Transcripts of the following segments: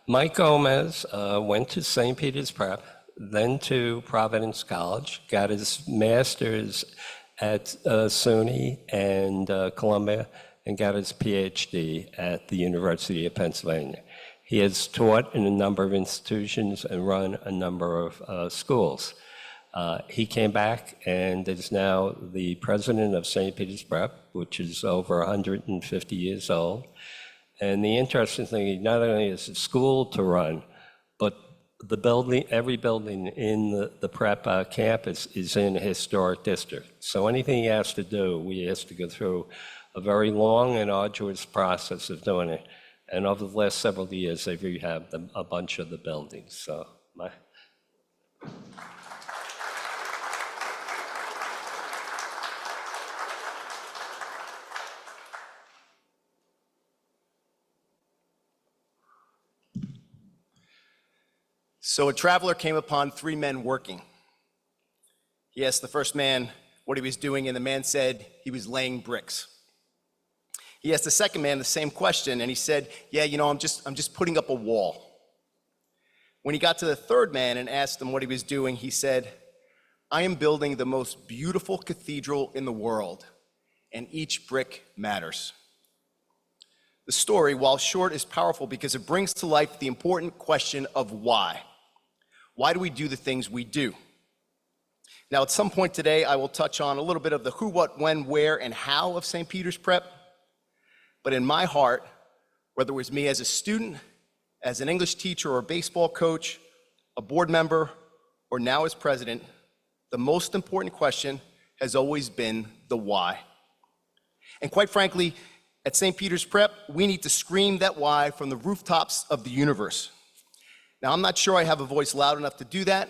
Mike Gomez went to St. Peter's Prep, then to Providence College, got his master's at SUNY and Columbia, and got his PhD at the University of Pennsylvania. He has taught in a number of institutions and run a number of schools. He came back and is now the president of St. Peter's Prep, which is over 150 years old. And the interesting thing, not only is a school to run, but the building, every building in the prep campus is in a historic district. So anything he has to do, we has to go through a very long and arduous process of doing it. And over the last several years, they've rehabbed a bunch of the buildings. So So a traveler came upon three men working. He asked the first man what he was doing, and the man said he was laying bricks. He asked the second man the same question, and he said, yeah, you know, I'm just putting up a wall. When he got to the third man and asked him what he was doing, he said, I am building the most beautiful cathedral in the world, and each brick matters. The story, while short, is powerful because it brings to life the important question of why. Why do we do the things we do? Now, at some point today, I will touch on a little bit of the who, what, when, where, and how of St. Peter's Prep. But in my heart, whether it was me as a student, as an English teacher or a baseball coach, a board member, or now as president, the most important question has always been the why. And quite frankly, at St. Peter's Prep, we need to scream that why from the rooftops of the universe. Now, I'm not sure I have a voice loud enough to do that,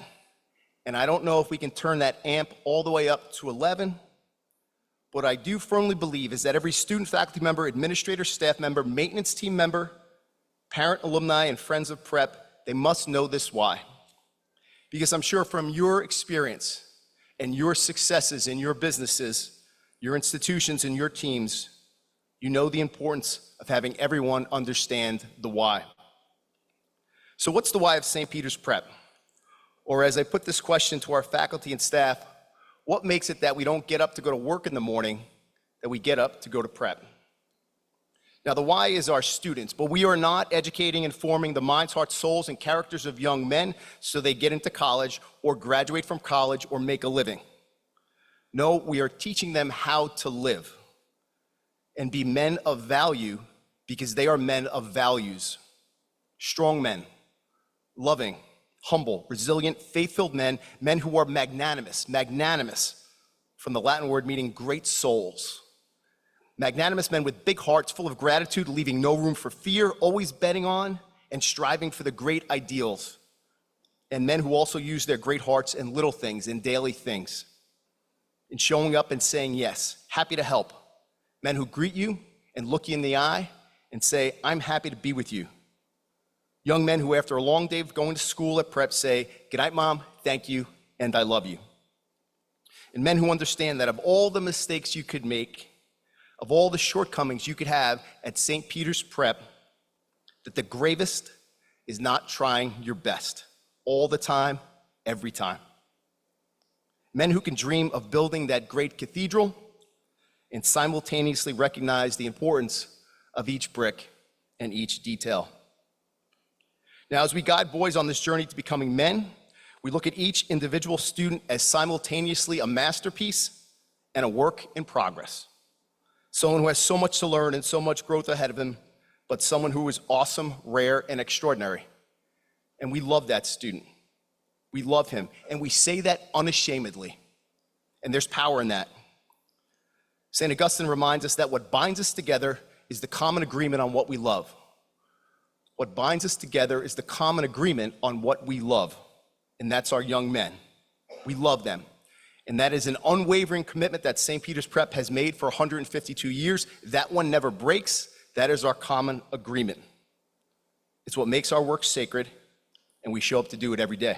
and I don't know if we can turn that amp all the way up to 11. What I do firmly believe is that every student, faculty member, administrator, staff member, maintenance team member, parent, alumni, and friends of Prep, they must know this why. Because I'm sure from your experience and your successes in your businesses, your institutions, and your teams, you know the importance of having everyone understand the why. So what's the why of St. Peter's Prep? Or as I put this question to our faculty and staff, what makes it that we don't get up to go to work in the morning, that we get up to go to Prep? Now, the why is our students, but we are not educating and forming the minds, hearts, souls, and characters of young men so they get into college or graduate from college or make a living. No, we are teaching them how to live and be men of value because they are men of values. Strong men, loving, humble, resilient, faith-filled men, men who are magnanimous, from the Latin word meaning great souls. Magnanimous men with big hearts, full of gratitude, leaving no room for fear, always betting on and striving for the great ideals. And men who also use their great hearts in little things, in daily things, in showing up and saying yes, happy to help. Men who greet you and look you in the eye and say, I'm happy to be with you. Young men who, after a long day of going to school at Prep, say, good night, Mom, thank you, and I love you. And men who understand that of all the mistakes you could make, of all the shortcomings you could have at St. Peter's Prep, that the gravest is not trying your best all the time, every time. Men who can dream of building that great cathedral and simultaneously recognize the importance of each brick and each detail. Now, as we guide boys on this journey to becoming men, we look at each individual student as simultaneously a masterpiece and a work in progress. Someone who has so much to learn and so much growth ahead of him, but someone who is awesome, rare, and extraordinary. And we love that student. We love him, and we say that unashamedly. And there's power in that. St. Augustine reminds us that what binds us together is the common agreement on what we love. What binds us together is the common agreement on what we love, and that's our young men. We love them. And that is an unwavering commitment that St. Peter's Prep has made for 152 years. That one never breaks. That is our common agreement. It's what makes our work sacred, and we show up to do it every day.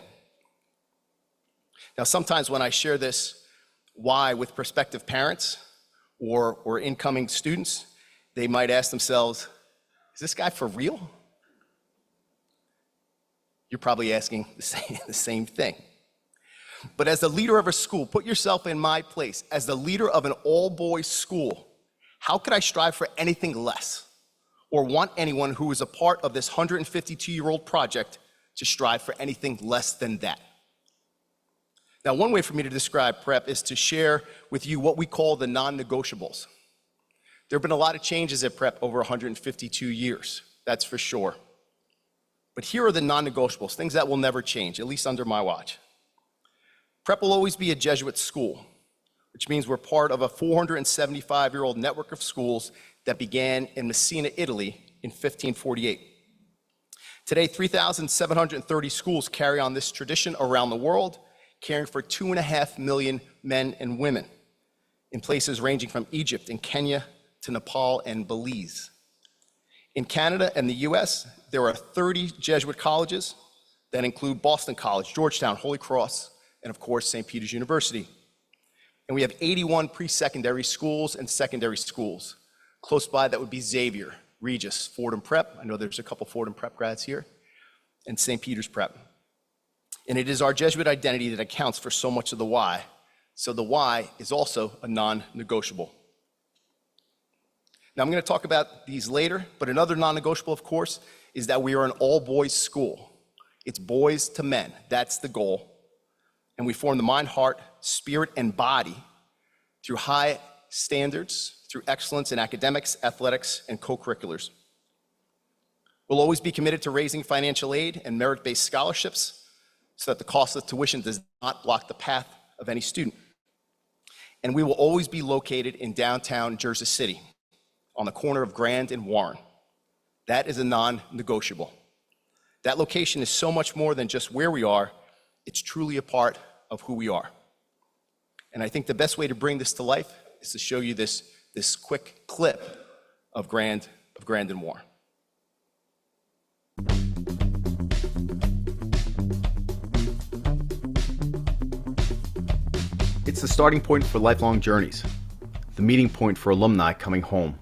Now, sometimes when I share this why with prospective parents or incoming students, they might ask themselves, is this guy for real? You're probably asking the same thing. But as the leader of a school, put yourself in my place. As the leader of an all-boys school, how could I strive for anything less or want anyone who is a part of this 152-year-old project to strive for anything less than that? Now, one way for me to describe prep is to share with you what we call the non-negotiables. There have been a lot of changes at prep over 152 years, that's for sure. But here are the non-negotiables, things that will never change, at least under my watch. Prep will always be a Jesuit school, which means we're part of a 475-year-old network of schools that began in Messina, Italy in 1548. Today, 3,730 schools carry on this tradition around the world, caring for 2.5 million men and women in places ranging from Egypt and Kenya to Nepal and Belize. In Canada and the US, there are 30 Jesuit colleges that include Boston College, Georgetown, Holy Cross, and of course, St. Peter's University. And we have 81 pre-secondary schools and secondary schools. Close by, that would be Xavier, Regis, Fordham Prep. I know there's a couple Fordham Prep grads here, and St. Peter's Prep. And it is our Jesuit identity that accounts for so much of the why. So the why is also a non-negotiable. Now, I'm going to talk about these later, but another non-negotiable, of course, is that we are an all-boys school. It's boys to men. That's the goal. And we form the mind, heart, spirit, and body through high standards, through excellence in academics, athletics, and co-curriculars. We'll always be committed to raising financial aid and merit-based scholarships so that the cost of tuition does not block the path of any student. And we will always be located in downtown Jersey City, on the corner of Grand and Warren. That is a non-negotiable. That location is so much more than just where we are, it's truly a part of who we are. And I think the best way to bring this to life is to show you this quick clip of Grand and Warren. It's the starting point for lifelong journeys, the meeting point for alumni coming home.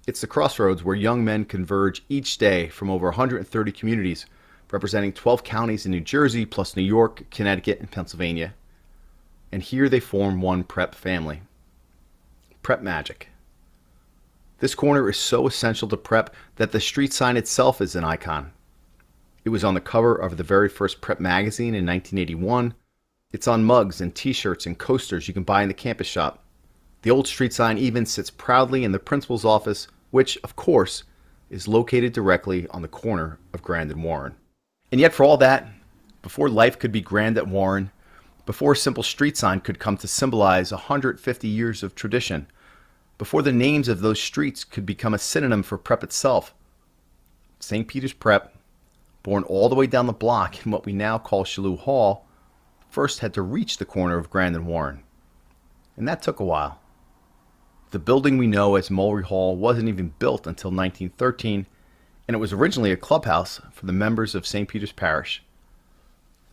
It's the crossroads where young men converge each day from over 130 communities, representing 12 counties in New Jersey, plus New York, Connecticut, and Pennsylvania. And here they form one prep family. Prep magic. This corner is so essential to prep that the street sign itself is an icon. It was on the cover of the very first prep magazine in 1981. It's on mugs and t-shirts and coasters you can buy in the campus shop. The old street sign even sits proudly in the principal's office, which, of course, is located directly on the corner of Grand and Warren. And yet for all that, before life could be grand at Warren, before a simple street sign could come to symbolize 150 years of tradition, before the names of those streets could become a synonym for prep itself, St. Peter's Prep, born all the way down the block in what we now call Shalou Hall, first had to reach the corner of Grand and Warren. And that took a while. The building we know as Mulry Hall wasn't even built until 1913, and it was originally a clubhouse for the members of St. Peter's Parish.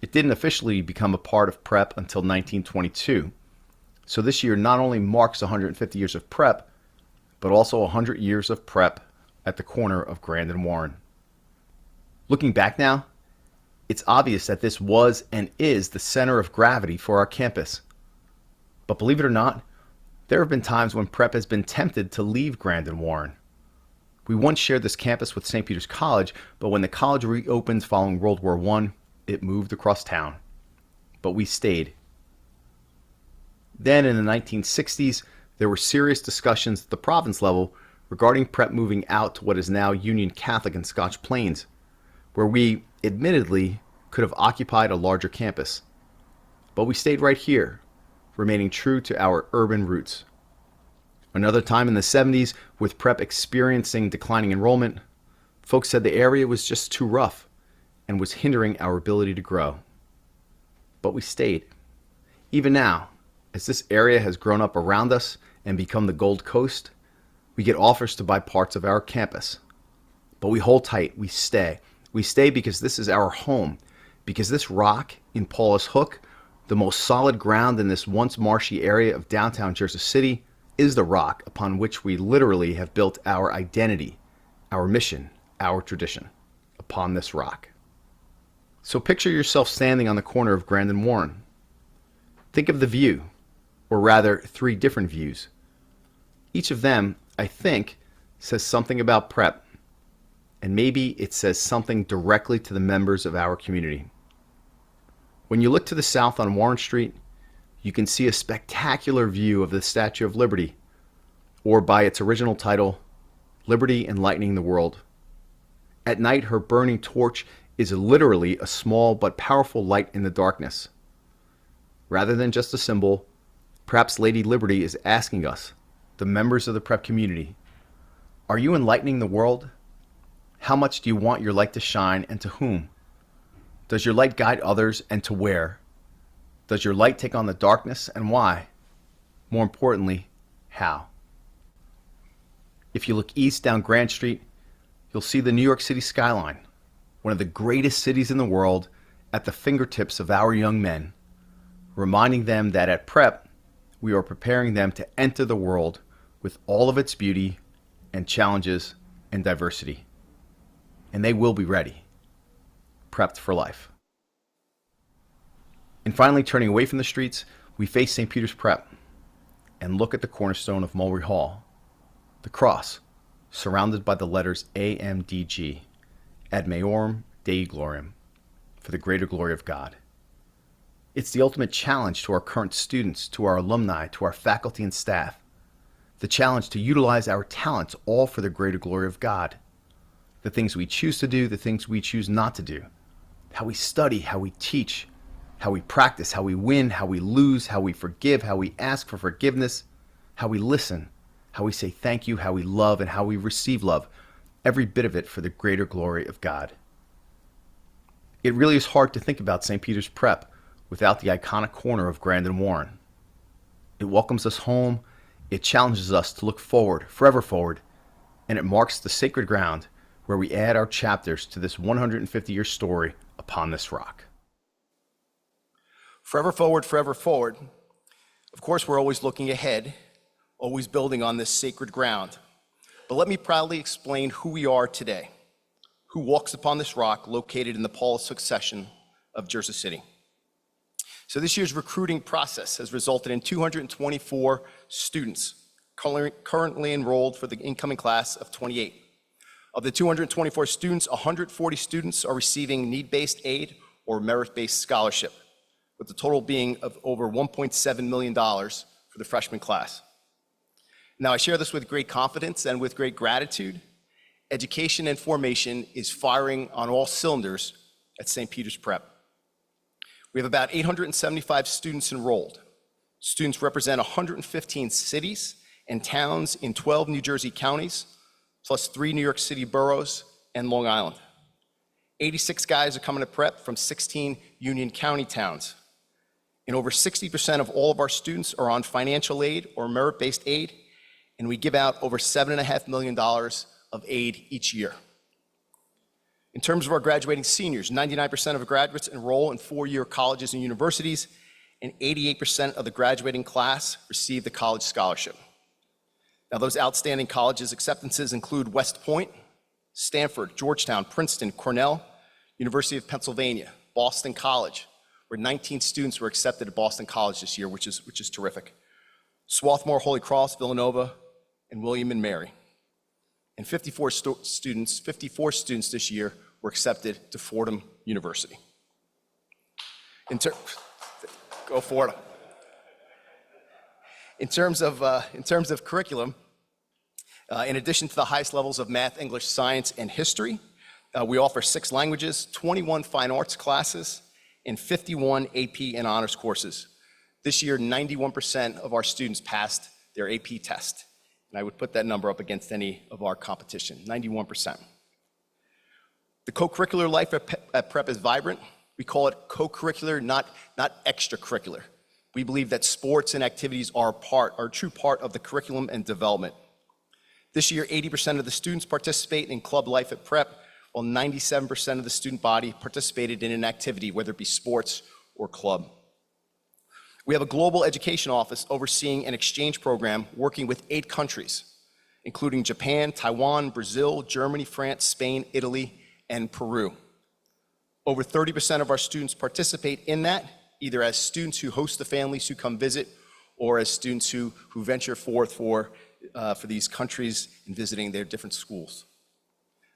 It didn't officially become a part of prep until 1922, so this year not only marks 150 years of prep, but also 100 years of prep at the corner of Grand and Warren. Looking back now, it's obvious that this was and is the center of gravity for our campus. But believe it or not, there have been times when prep has been tempted to leave Grand and Warren. We once shared this campus with St. Peter's College, but when the college reopened following World War I, it moved across town. But we stayed. Then in the 1960s, there were serious discussions at the province level regarding prep moving out to what is now Union Catholic in Scotch Plains, where we, admittedly, could have occupied a larger campus. But we stayed right here, remaining true to our urban roots. Another time in the 70s, with prep experiencing declining enrollment, folks said the area was just too rough and was hindering our ability to grow. But we stayed. Even now, as this area has grown up around us and become the Gold Coast, we get offers to buy parts of our campus. But we hold tight, we stay. We stay because this is our home, because this rock in Paulus Hook, the most solid ground in this once marshy area of downtown Jersey City, is the rock upon which we literally have built our identity, our mission, our tradition, upon this rock. So picture yourself standing on the corner of Grand and Warren. Think of the view, or rather 3 different views. Each of them, I think, says something about prep, and maybe it says something directly to the members of our community. When you look to the south on Warren Street, you can see a spectacular view of the Statue of Liberty, or by its original title, Liberty Enlightening the World. At night, her burning torch is literally a small but powerful light in the darkness. Rather than just a symbol, perhaps Lady Liberty is asking us, the members of the prep community, are you enlightening the world? How much do you want your light to shine, and to whom? Does your light guide others, and to where? Does your light take on the darkness, and why? More importantly, how? If you look east down Grand Street, you'll see the New York City skyline, one of the greatest cities in the world, at the fingertips of our young men, reminding them that at Prep, we are preparing them to enter the world with all of its beauty and challenges and diversity. And they will be ready, prepped for life. And finally, turning away from the streets, we face St. Peter's Prep and look at the cornerstone of Mulberry Hall, the cross, surrounded by the letters AMDG, Ad Majorem Dei Gloriam, for the greater glory of God. It's the ultimate challenge to our current students, to our alumni, to our faculty and staff. The challenge to utilize our talents all for the greater glory of God. The things we choose to do, the things we choose not to do. How we study, how we teach, how we practice, how we win, how we lose, how we forgive, how we ask for forgiveness, how we listen, how we say thank you, how we love, and how we receive love. Every bit of it for the greater glory of God. It really is hard to think about St. Peter's Prep without the iconic corner of Grand and Warren. It welcomes us home, it challenges us to look forward, forever forward, and it marks the sacred ground where we add our chapters to this 150-year story upon this rock. Forever forward, forever forward. Of course, we're always looking ahead, always building on this sacred ground. But let me proudly explain who we are today, who walks upon this rock located in the Paul's succession of Jersey City. So this year's recruiting process has resulted in 224 students currently enrolled for the incoming class of 28. Of the 224 students, 140 students are receiving need-based aid or merit-based scholarship, with the total being of over $1.7 million for the freshman class. Now, I share this with great confidence and with great gratitude. Education and formation is firing on all cylinders at St. Peter's Prep. We have about 875 students enrolled. Students represent 115 cities and towns in 12 New Jersey counties, plus 3 New York City boroughs and Long Island. 86 guys are coming to Prep from 16 Union County towns. And over 60% of all of our students are on financial aid or merit-based aid, and we give out over $7.5 million of aid each year. In terms of our graduating seniors, 99% of graduates enroll in 4-year colleges and universities, and 88% of the graduating class receive the college scholarship. Now, those outstanding colleges acceptances include West Point, Stanford, Georgetown, Princeton, Cornell, University of Pennsylvania, Boston College, where 19 students were accepted at Boston College this year, which is terrific. Swarthmore, Holy Cross, Villanova, and William and Mary. And 54 students this year were accepted to Fordham University. Go Fordham. In terms of curriculum, in addition to the highest levels of math, English, science, and history, we offer 6 languages, 21 fine arts classes, and 51 AP and honors courses. This year, 91% of our students passed their AP test. And I would put that number up against any of our competition, 91%. The co-curricular life at Prep is vibrant. We call it co-curricular, not extracurricular. We believe that sports and activities are a true part of the curriculum and development. This year, 80% of the students participate in club life at Prep, while 97% of the student body participated in an activity, whether it be sports or club. We have a global education office overseeing an exchange program working with 8 countries, including Japan, Taiwan, Brazil, Germany, France, Spain, Italy, and Peru. Over 30% of our students participate in that, either as students who host the families who come visit, or as students who venture forth for these countries and visiting their different schools.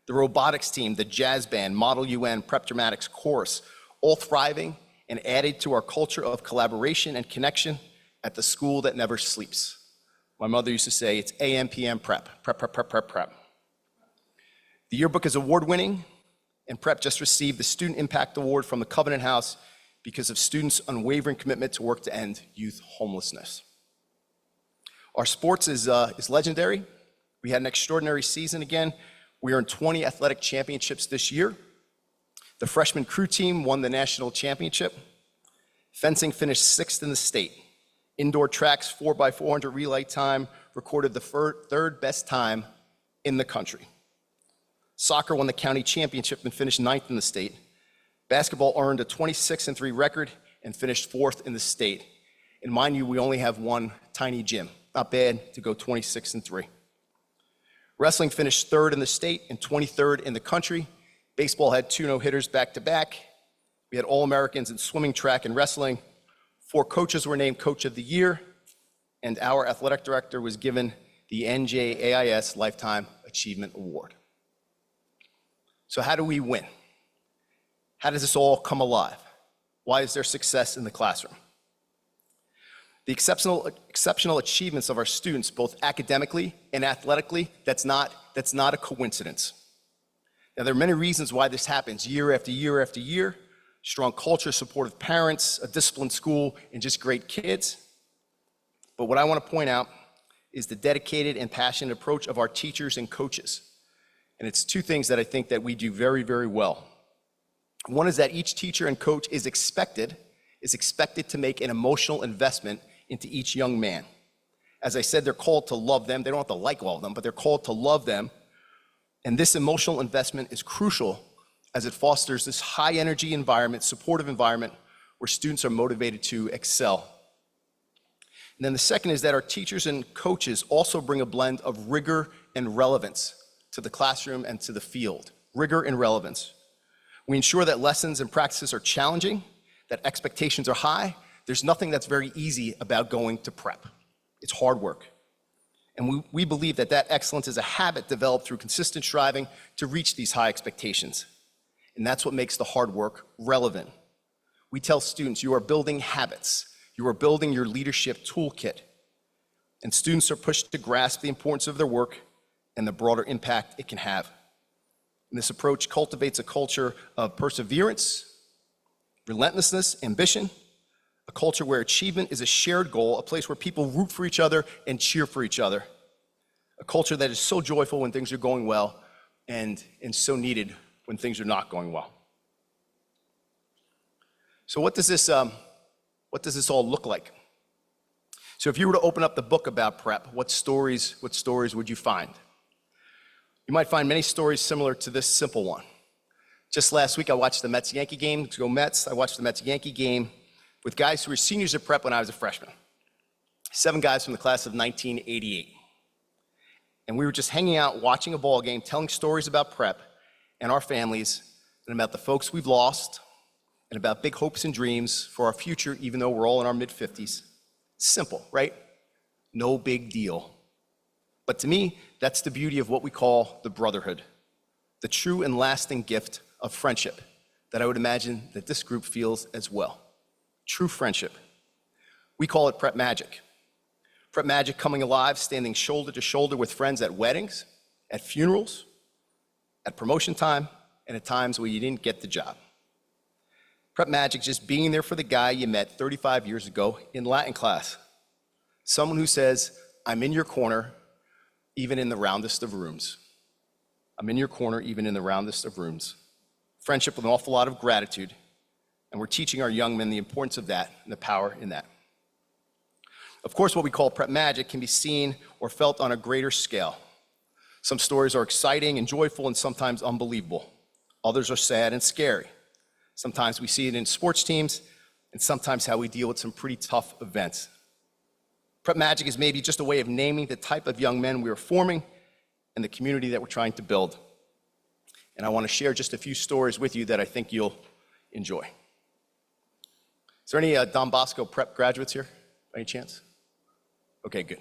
The robotics team, the jazz band, Model UN, Prep Dramatics, chorus, all thriving and added to our culture of collaboration and connection at the school that never sleeps. My mother used to say, it's AM, PM, prep, prep, prep, prep, prep, prep. The yearbook is award-winning, and Prep just received the Student Impact Award from the Covenant House because of students' unwavering commitment to work to end youth homelessness. Our sports is legendary. We had an extraordinary season again. We earned 20 athletic championships this year. The freshman crew team won the national championship. Fencing finished 6th in the state. Indoor tracks 4x400 relay time recorded the third best time in the country. Soccer won the county championship and finished 9th in the state. Basketball earned a 26-3 record and finished 4th in the state. And mind you, we only have one tiny gym. Not bad to go 26-3. Wrestling finished 3rd in the state and 23rd in the country. Baseball had 2 no-hitters back-to-back. We had All-Americans in swimming, track, and wrestling. 4 coaches were named Coach of the Year, and our athletic director was given the NJAIS Lifetime Achievement Award. So how do we win? How does this all come alive? Why is there success in the classroom? The exceptional achievements of our students, both academically and athletically, that's not a coincidence. Now, there are many reasons why this happens year after year after year. Strong culture, supportive parents, a disciplined school, and just great kids. But what I want to point out is the dedicated and passionate approach of our teachers and coaches. And it's 2 things that I think that we do very, very well. One is that each teacher and coach is expected to make an emotional investment into each young man. As I said, they're called to love them. They don't have to like all of them, but they're called to love them. And this emotional investment is crucial as it fosters this high-energy environment, supportive environment, where students are motivated to excel. And then the second is that our teachers and coaches also bring a blend of rigor and relevance to the classroom and to the field. Rigor and relevance. We ensure that lessons and practices are challenging, that expectations are high. There's nothing that's very easy about going to prep. It's hard work. And we believe that excellence is a habit developed through consistent striving to reach these high expectations. And that's what makes the hard work relevant. We tell students, you are building habits. You are building your leadership toolkit. And students are pushed to grasp the importance of their work and the broader impact it can have. And this approach cultivates a culture of perseverance, relentlessness, ambition, a culture where achievement is a shared goal, a place where people root for each other and cheer for each other, a culture that is so joyful when things are going well and so needed when things are not going well. So what does this all look like? So if you were to open up the book about prep, what stories would you find? You might find many stories similar to this simple one. Just last week, I watched the Mets-Yankee game. Let's go Mets. I watched the Mets-Yankee game with guys who were seniors at prep when I was a freshman. 7 guys from the class of 1988. And we were just hanging out, watching a ball game, telling stories about prep and our families, and about the folks we've lost, and about big hopes and dreams for our future, even though we're all in our mid-50s. Simple, right? No big deal. But to me, that's the beauty of what we call the brotherhood, the true and lasting gift of friendship that I would imagine that this group feels as well. True friendship. We call it Prep Magic. Prep Magic coming alive, standing shoulder to shoulder with friends at weddings, at funerals, at promotion time, and at times where you didn't get the job. Prep Magic just being there for the guy you met 35 years ago in Latin class. Someone who says, I'm in your corner, even in the roundest of rooms. I'm in your corner, even in the roundest of rooms. Friendship with an awful lot of gratitude, and we're teaching our young men the importance of that and the power in that. Of course, what we call Prep Magic can be seen or felt on a greater scale. Some stories are exciting and joyful and sometimes unbelievable. Others are sad and scary. Sometimes we see it in sports teams, and sometimes how we deal with some pretty tough events. Prep Magic is maybe just a way of naming the type of young men we are forming and the community that we're trying to build. And I want to share just a few stories with you that I think you'll enjoy. Is there any Don Bosco prep graduates here, by any chance? Okay, good.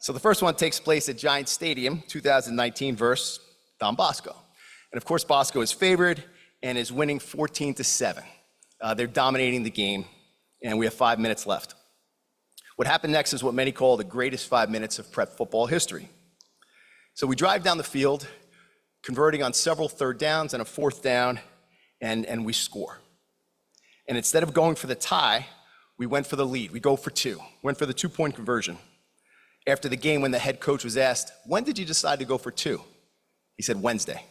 So the first one takes place at Giant Stadium, 2019 versus Don Bosco. And of course, Bosco is favored and is winning 14-7. They're dominating the game, and we have 5 minutes left. What happened next is what many call the greatest 5 minutes of prep football history. So we drive down the field, converting on several third downs and a fourth down, and we score. And instead of going for the tie, we went for the lead. We go for two, went for the 2-point conversion. After the game, when the head coach was asked, when did you decide to go for two? He said, Wednesday,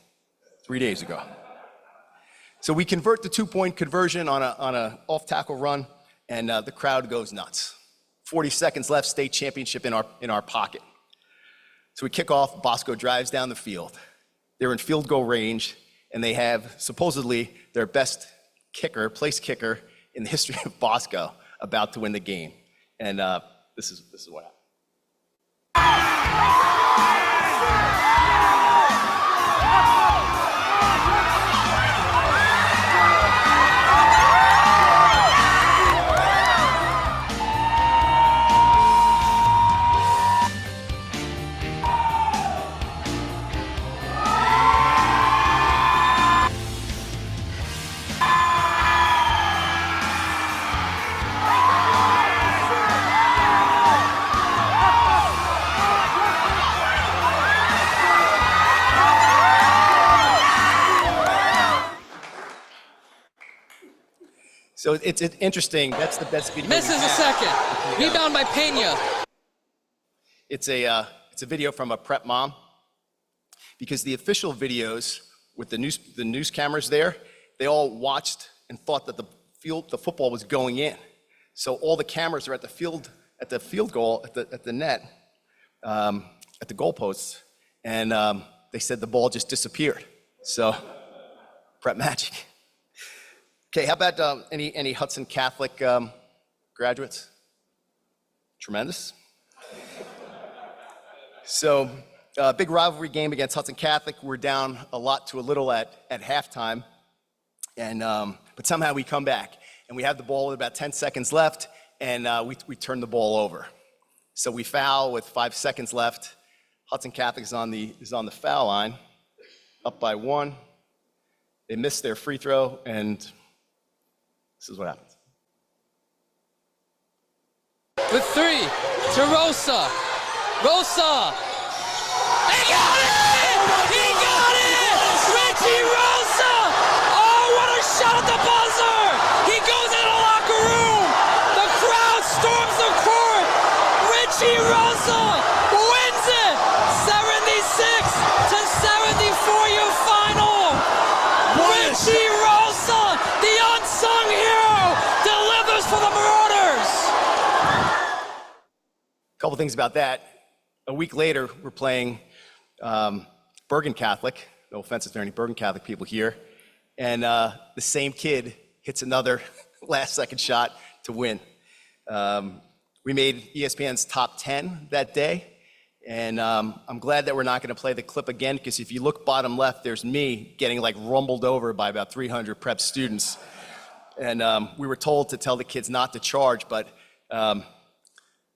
3 days ago. So we convert the 2-point conversion on a off-tackle run, and the crowd goes nuts. 40 seconds left, state championship in our pocket. So we kick off, Bosco drives down the field. They're in field goal range, and they have supposedly their best kicker, place kicker in the history of Bosco, about to win the game. And this is what happened. So it's interesting. That's the best video. Misses a second. Rebound by Pena. It's a video from a prep mom, because the official videos with the news cameras there, they all watched and thought that the football was going in. So all the cameras are at the field goal, at the net, at the goalposts, and they said the ball just disappeared. So prep magic. Okay, how about any Hudson Catholic graduates? Tremendous. So, big rivalry game against Hudson Catholic. We're down a lot to a little at halftime, and but somehow we come back, and we have the ball with about 10 seconds left, and we turn the ball over. So we foul with 5 seconds left. Hudson Catholic is on the foul line, up by 1. They miss their free throw, and this is what happens. With 3 to Rosa. Rosa. He got it! He got it! Richie Rosa! Oh, what a shot at the buzzer! He goes in the locker room. The crowd storms the court. Richie Rosa wins it. 76-74, your final. Richie Rosa, the unsung hero, delivers for the Marauders. A couple things about that. A week later, we're playing Bergen Catholic. No offense if there are any Bergen Catholic people here. And the same kid hits another last-second shot to win. We made ESPN's top 10 that day. And I'm glad that we're not going to play the clip again, because if you look bottom left, there's me getting like rumbled over by about 300 prep students. And we were told to tell the kids not to charge, but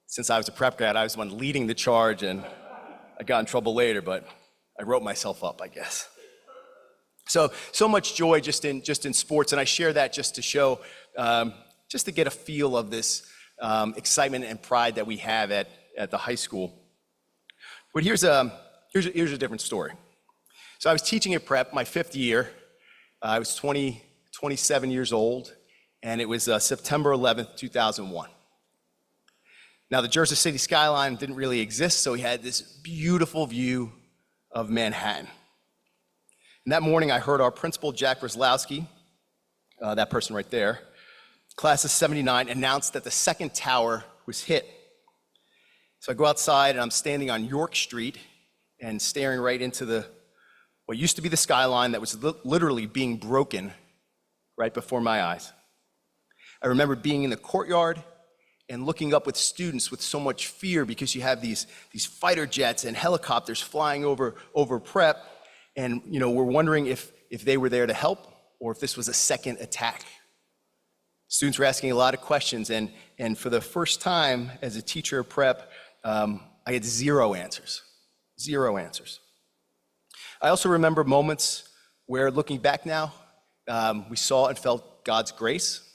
since I was a prep grad, I was the one leading the charge, and I got in trouble later, but I wrote myself up, I guess. So much joy just in sports, and I share that just to show, just to get a feel of this excitement and pride that we have at the high school. But here's a different story. So I was teaching at prep my 5th year. I was 27 years old, and it was September 11th, 2001. Now, the Jersey City skyline didn't really exist, so we had this beautiful view of Manhattan. And that morning, I heard our principal, Jack Brzezlowski, that person right there, class of 79, announced that the second tower was hit. So I go outside, and I'm standing on York Street and staring right into what used to be the skyline that was literally being broken right before my eyes. I remember being in the courtyard and looking up with students with so much fear, because you have these fighter jets and helicopters flying over prep, and we're wondering if if they were there to help or if this was a second attack. Students were asking a lot of questions, and for the first time as a teacher of prep, I had zero answers. Zero answers. I also remember moments where, looking back now, we saw and felt God's grace.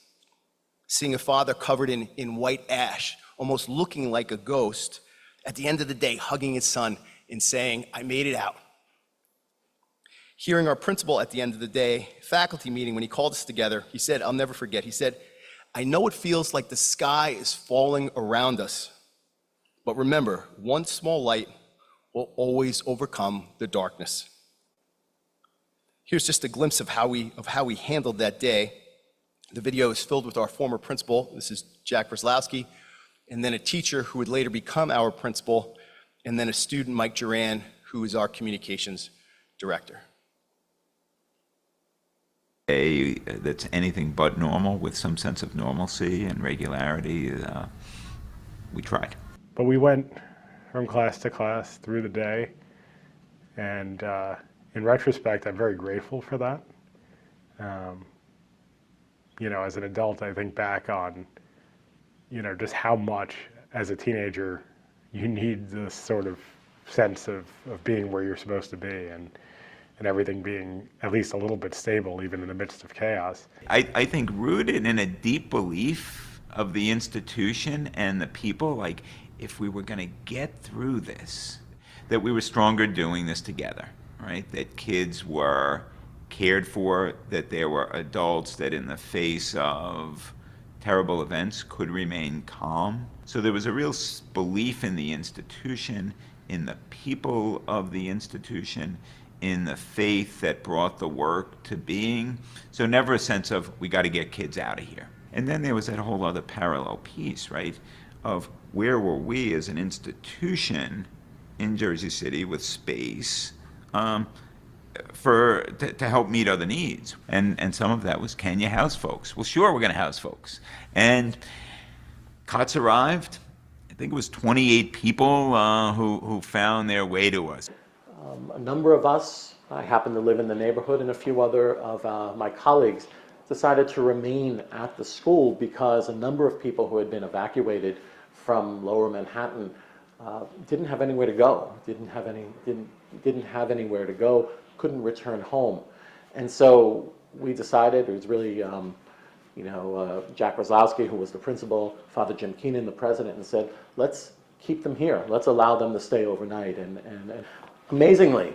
Seeing a father covered in white ash, almost looking like a ghost, at the end of the day, hugging his son and saying, "I made it out." Hearing our principal at the end of the day, faculty meeting, when he called us together, he said, I'll never forget, he said, "I know it feels like the sky is falling around us, but remember, one small light will always overcome the darkness." Here's just a glimpse of how we handled that day. The video is filled with our former principal. This is Jack Brzezlowski, and then a teacher who would later become our principal, and then a student, Mike Duran, who is our communications director. That's anything but normal, with some sense of normalcy and regularity. We tried. But we went from class to class through the day, and in retrospect, I'm very grateful for that. You know, as an adult, I think back on, you know, just how much as a teenager you need this sort of sense of being where you're supposed to be, and everything being at least a little bit stable, even in the midst of chaos. I think rooted in a deep belief of the institution and the people, like, if we were going to get through this, that we were stronger doing this together, right? That kids were cared for, that there were adults that in the face of terrible events could remain calm. So there was a real belief in the institution, in the people of the institution, in the faith that brought the work to being. So never a sense of, we got to get kids out of here. And then there was that whole other parallel piece, right, of where were we as an institution in Jersey City with space to help meet other needs. And some of that was, can you house folks? Well, sure, we're going to house folks. And cots arrived. I think it was 28 people who found their way to us. A number of us, I happen to live in the neighborhood, and a few other of my colleagues decided to remain at the school because a number of people who had been evacuated from Lower Manhattan didn't have anywhere to go, didn't have anywhere to go, couldn't return home. And so we decided, it was really Jack Brzezlowski, who was the principal, Father Jim Keenan, the president, and said, let's keep them here, let's allow them to stay overnight. And amazingly,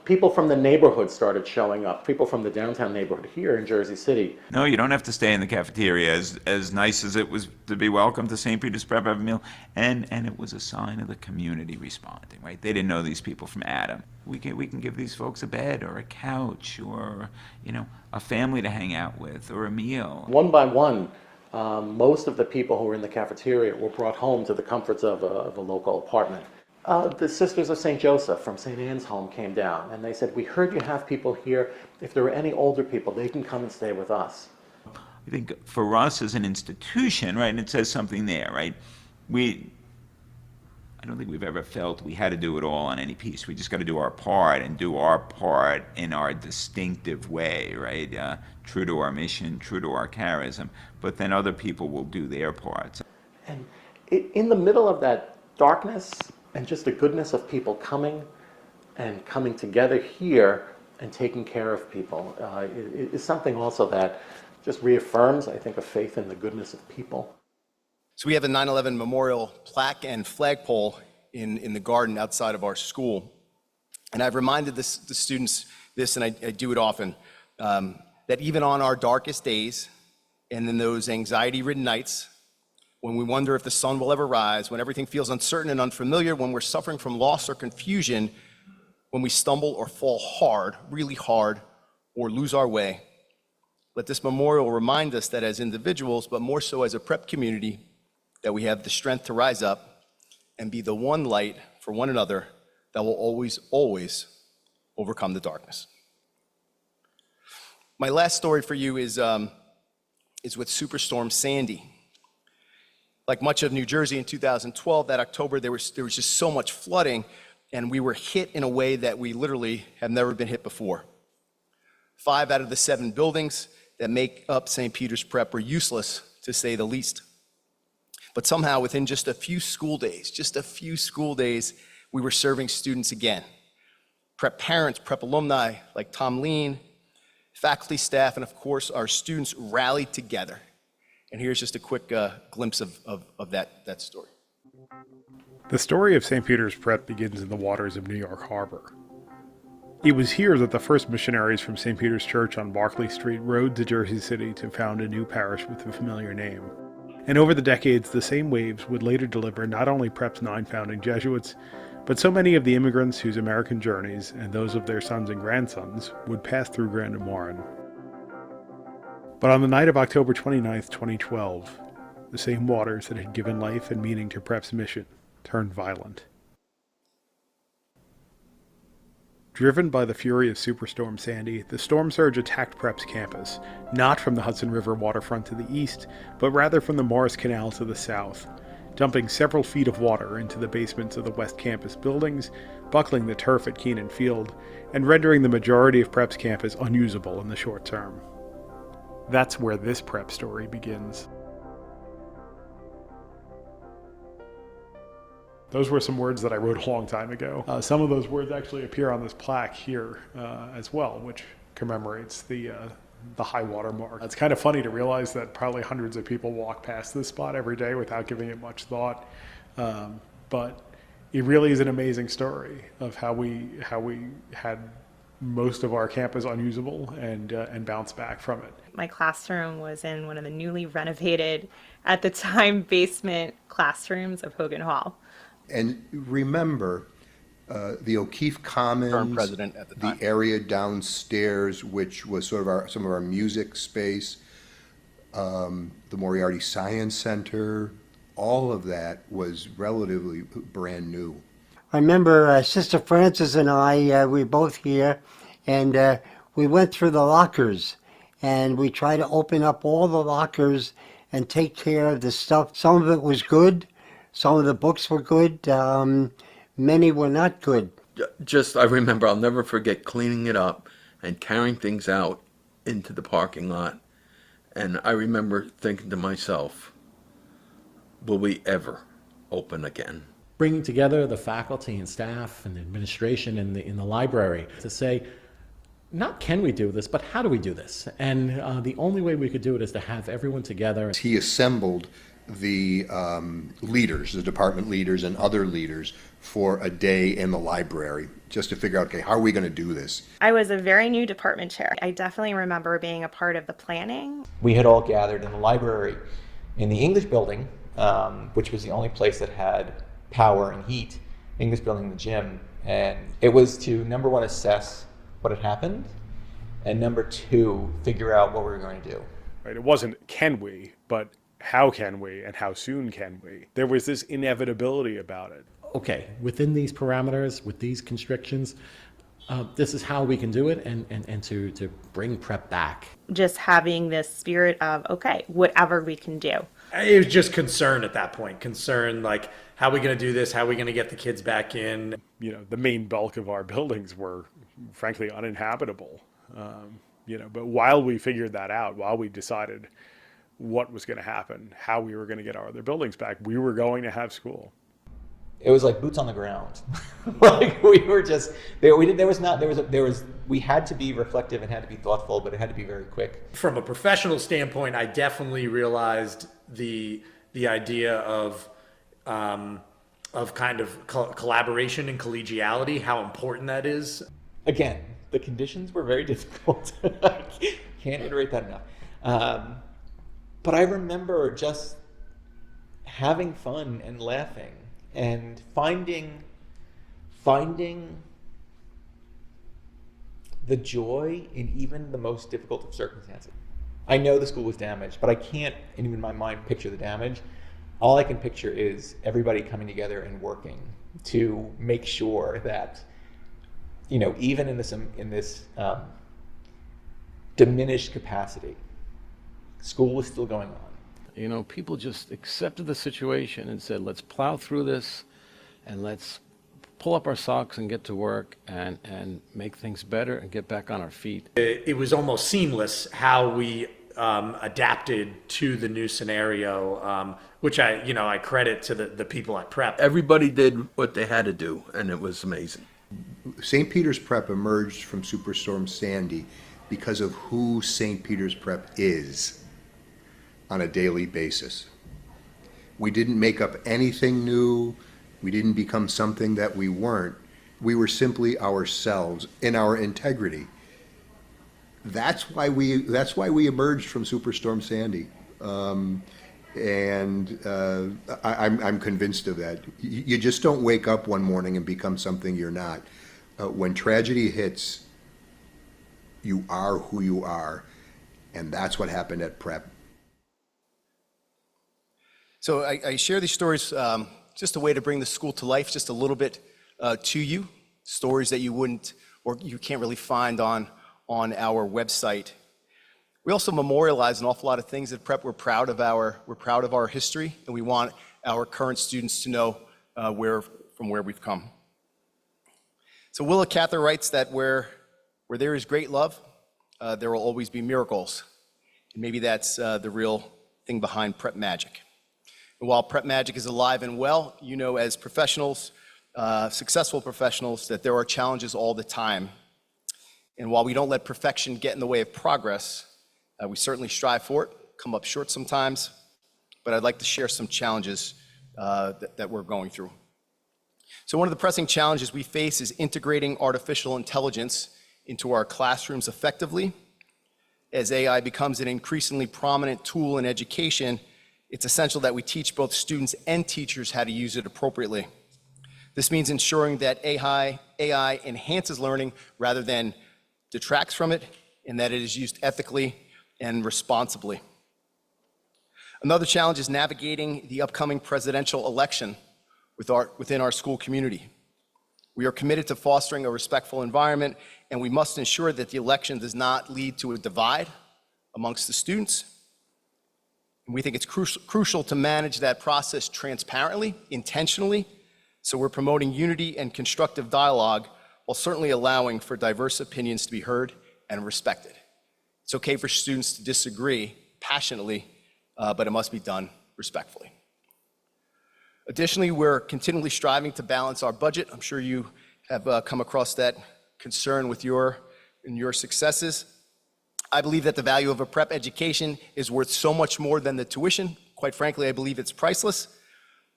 people from the neighborhood started showing up, people from the downtown neighborhood here in Jersey City. No, you don't have to stay in the cafeteria, as nice as it was to be welcome to St. Peter's Prep, have a meal. And it was a sign of the community responding, right? They didn't know these people from Adam. We can give these folks a bed or a couch or, a family to hang out with or a meal. One by one, most of the people who were in the cafeteria were brought home to the comforts of a local apartment. The Sisters of St. Joseph from St. Anne's Home came down, and they said, we heard you have people here. If there are any older people, they can come and stay with us. I think for us as an institution, right, and it says something there, right, I don't think we've ever felt we had to do it all on any piece. We just got to do our part and do our part in our distinctive way, right, true to our mission, true to our charism, but then other people will do their parts. And in the middle of that darkness, and just the goodness of people coming together here and taking care of people is something also that just reaffirms, I think, a faith in the goodness of people. So we have a 9/11 memorial plaque and flagpole in the garden outside of our school. And I've reminded the students this, and I do it often, that even on our darkest days and in those anxiety-ridden nights, when we wonder if the sun will ever rise, when everything feels uncertain and unfamiliar, when we're suffering from loss or confusion, when we stumble or fall hard, really hard, or lose our way, let this memorial remind us that as individuals, but more so as a prep community, that we have the strength to rise up and be the one light for one another that will always, always overcome the darkness. My last story for you is with Superstorm Sandy. Like much of New Jersey in 2012, that October, there was just so much flooding, and we were hit in a way that we literally have never been hit before. 5 out of the 7 buildings that make up St. Peter's Prep were useless, to say the least. But somehow, within just a few school days, we were serving students again. Prep parents, Prep alumni like Tom Lean, faculty, staff, and of course, our students rallied together. And here's just a quick glimpse of that story. The story of St. Peter's Prep begins in the waters of New York Harbor. It was here that the first missionaries from St. Peter's Church on Barclay Street rode to Jersey City to found a new parish with a familiar name. And over the decades, the same waves would later deliver not only Prep's 9 founding Jesuits, but so many of the immigrants whose American journeys, and those of their sons and grandsons, would pass through Grand and Warren. But on the night of October 29th, 2012, the same waters that had given life and meaning to Prep's mission turned violent. Driven by the fury of Superstorm Sandy, the storm surge attacked Prep's campus, not from the Hudson River waterfront to the east, but rather from the Morris Canal to the south, dumping several feet of water into the basements of the West Campus buildings, buckling the turf at Keenan Field, and rendering the majority of Prep's campus unusable in the short term. That's where this Prep story begins. Those were some words that I wrote a long time ago. Some of those words actually appear on this plaque here as well, which commemorates the high water mark. It's kind of funny to realize that probably hundreds of people walk past this spot every day without giving it much thought. But it really is an amazing story of how we had most of our campus unusable and bounced back from it. My classroom was in one of the newly renovated, at the time, basement classrooms of Hogan Hall. And remember, the O'Keefe Commons, Current president at the time. the area downstairs, which was sort of some of our music space, the Moriarty Science Center, all of that was relatively brand new. I remember Sister Frances and I, we were both here, and we went through the lockers, and we tried to open up all the lockers and take care of the stuff. Some of it was good. Some of the books were good, many were not good. I remember, I'll never forget cleaning it up and carrying things out into the parking lot. And I remember thinking to myself, will we ever open again? Bringing together the faculty and staff and administration in the library to say, not can we do this, but how do we do this? And the only way we could do it is to have everyone together. He assembled the leaders, the department leaders and other leaders for a day in the library just to figure out, okay, how are we going to do this? I was a very new department chair. I definitely remember being a part of the planning. We had all gathered in the library in the English building, which was the only place that had power and heat, English building, the gym. And it was to, number one, assess what had happened, and number two, figure out what we were going to do. Right? It wasn't can we, but how can we and how soon can we? There was this inevitability about it. Okay, within these parameters, with these constrictions, this is how we can do it and to bring Prep back. Just having this spirit of, okay, whatever we can do. It was just concern at that point. Concern, like, how are we going to do this? How are we going to get the kids back in? You know, the main bulk of our buildings were, frankly, uninhabitable. But while we figured that out, while we decided what was going to happen, how we were going to get our other buildings back, we were going to have school. It was like boots on the ground. Like we were just there. We had to be reflective and had to be thoughtful, but it had to be very quick. From a professional standpoint, I definitely realized the idea of kind of collaboration and collegiality, how important that is. Again, the conditions were very difficult. Can't iterate that enough. But I remember just having fun and laughing and finding the joy in even the most difficult of circumstances. I know the school was damaged, but I can't, in my mind, picture the damage. All I can picture is everybody coming together and working to make sure that, even in this diminished capacity, school was still going on. People just accepted the situation and said, let's plow through this and let's pull up our socks and get to work and make things better and get back on our feet. It was almost seamless how we adapted to the new scenario, which I credit to the people at Prep. Everybody did what they had to do, and it was amazing. St. Peter's Prep emerged from Superstorm Sandy because of who St. Peter's Prep is on a daily basis. We didn't make up anything new. We didn't become something that we weren't. We were simply ourselves in our integrity. That's why we emerged from Superstorm Sandy. I'm convinced of that. You just don't wake up one morning and become something you're not. When tragedy hits, you are who you are, and that's what happened at Prep. So I share these stories just a way to bring the school to life, just a little bit to you, stories that you wouldn't or you can't really find on our website. We also memorialize an awful lot of things at Prep. We're proud of our history, and we want our current students to know from where we've come. So Willa Cather writes that where there is great love, there will always be miracles. And maybe that's the real thing behind Prep Magic. And while Prep Magic is alive and well, you know as professionals, successful professionals, that there are challenges all the time. And while we don't let perfection get in the way of progress, we certainly strive for it, come up short sometimes, but I'd like to share some challenges that we're going through. So one of the pressing challenges we face is integrating artificial intelligence into our classrooms effectively. As AI becomes an increasingly prominent tool in education, it's essential that we teach both students and teachers how to use it appropriately. This means ensuring that AI enhances learning rather than detracts from it, and that it is used ethically and responsibly. Another challenge is navigating the upcoming presidential election within our school community. We are committed to fostering a respectful environment, and we must ensure that the election does not lead to a divide amongst the students. And we think it's crucial to manage that process transparently, intentionally, so we're promoting unity and constructive dialogue while certainly allowing for diverse opinions to be heard and respected. It's okay for students to disagree passionately, but it must be done respectfully. Additionally, we're continually striving to balance our budget. I'm sure you have come across that concern with your successes. I believe that the value of a prep education is worth so much more than the tuition. Quite frankly, I believe it's priceless.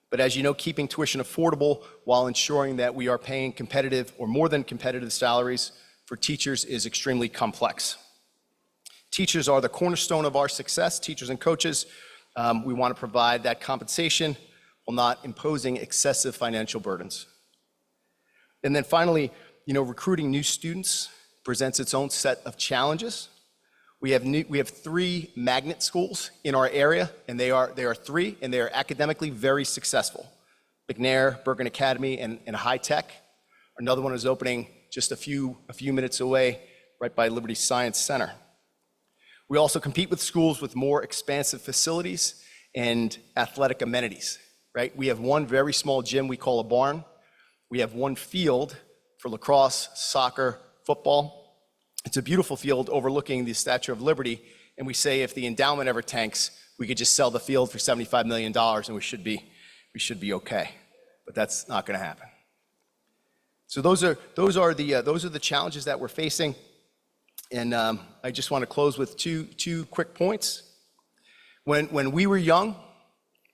But as you know, keeping tuition affordable while ensuring that we are paying competitive or more than competitive salaries for teachers is extremely complex. Teachers are the cornerstone of our success, teachers and coaches. We want to provide that compensation while not imposing excessive financial burdens. And then finally, recruiting new students presents its own set of challenges. We have 3 magnet schools in our area, and they are 3, and they are academically very successful. McNair, Bergen Academy, and High Tech. Another one is opening just a few minutes away, right by Liberty Science Center. We also compete with schools with more expansive facilities and athletic amenities, right? We have one very small gym we call a barn. We have one field for lacrosse, soccer, football. It's a beautiful field overlooking the Statue of Liberty, and we say if the endowment ever tanks, we could just sell the field for $75 million and we should be okay. But that's not going to happen. So those are the challenges that we're facing, and I just want to close with two quick points. When we were young,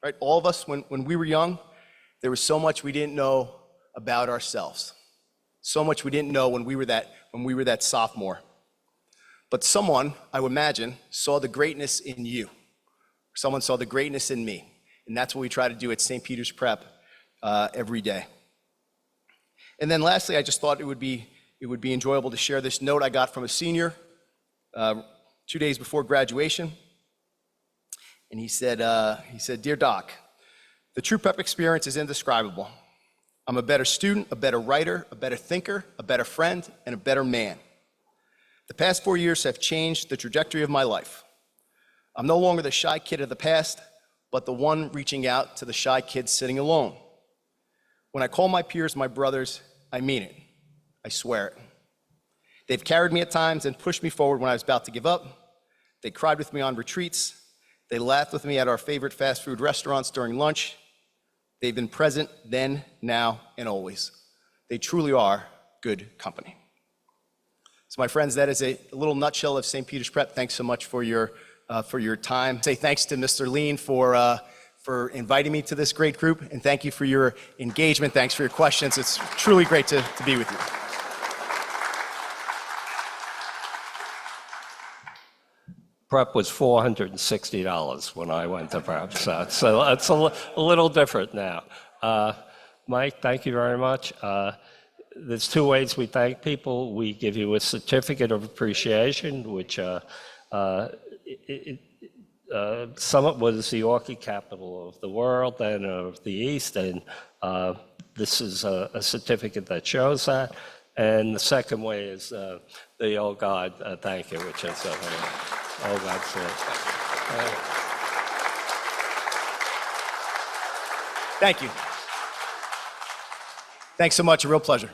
right, all of us, when we were young, there was so much we didn't know about ourselves. So much we didn't know when we were that sophomore. But someone, I would imagine, saw the greatness in you. Someone saw the greatness in me. And that's what we try to do at St. Peter's Prep every day. And then lastly, I just thought it would be enjoyable to share this note I got from a senior 2 days before graduation. And he said, "Dear Doc, the true prep experience is indescribable. I'm a better student, a better writer, a better thinker, a better friend, and a better man. The past 4 years have changed the trajectory of my life. I'm no longer the shy kid of the past, but the one reaching out to the shy kid sitting alone. When I call my peers my brothers, I mean it. I swear it. They've carried me at times and pushed me forward when I was about to give up. They cried with me on retreats. They laughed with me at our favorite fast food restaurants during lunch. They've been present then, now, and always. They truly are good company. So my friends, that is a little nutshell of St. Peter's Prep. Thanks so much for your time. Say thanks to Mr. Lean for inviting me to this great group, and thank you for your engagement. Thanks for your questions. It's truly great to be with you. Prep was $460 when I went to prep, so it's a little different now. Mike, thank you very much. There's two ways we thank people. We give you a certificate of appreciation, which Summit was the orchid capital of the world and of the East, and this is a certificate that shows that. And the second way is the Oh God, thank you, which is Oh God says. Thank you. Thanks so much. A real pleasure.